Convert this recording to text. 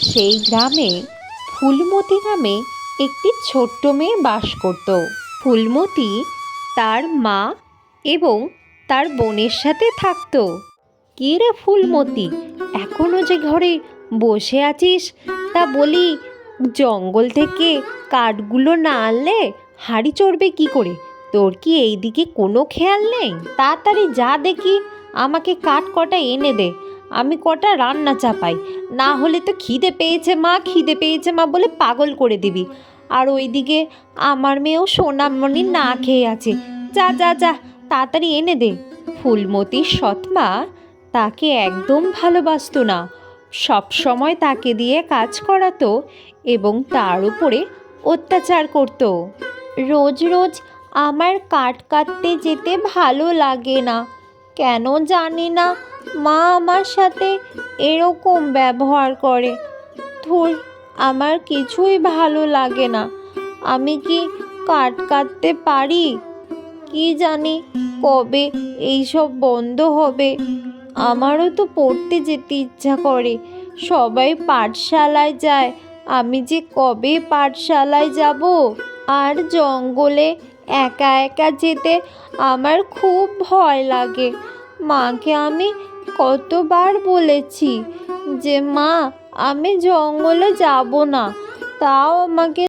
সেই গ্রামে ফুলমতি নামে একটি ছোট্ট মেয়ে বাস করত। ফুলমতি তার মা এবং তার বোনের সাথে থাকতো। কি রে ফুলমতি, এখনো যে ঘরে বসে আছিস? তা বলি, জঙ্গল থেকে কাঠগুলো না আনলে হাঁড়ি চড়বে কি করে? তোর কি এই দিকে কোনো খেয়াল নেই? তাড়াতাড়ি যা দেখি, আমাকে কাঠ কটা এনে দে, আমি কটা রান্না চাপাই। না হলে তো খিদে পেয়েছে মা, খিদে পেয়েছে মা বলে পাগল করে দিবি। আর ওইদিকে আমার মেয়েও সোনামণি না খেয়ে আছে। যা যা যা, তাড়াতাড়ি এনে দে। ফুলমতির সৎমা তাকে একদম ভালোবাসতো না, সব সময় তাকে দিয়ে কাজ করাতো এবং তার উপরে অত্যাচার করত। রোজ রোজ আমার কাঠ কাটতে যেতে ভালো লাগে না, কেন জানি না মা আমার সাথে এরকম ব্যবহার করে। ধুর, আমার কিছুই ভালো লাগে না। আমি কি কাঠ কাটতে পারি? কি জানি কবে এইসব বন্ধ হবে। আমারও তো পড়তে যেতে ইচ্ছা করে, সবাই পাঠশালায় যায়, আমি যে কবে পাঠশালায় যাব। আর জঙ্গলে একা একা যেতে আমার খুব ভয় লাগে। মাকে আমি কতবার বলেছি যে মা, আমি জঙ্গলে যাব না, তাও আমাকে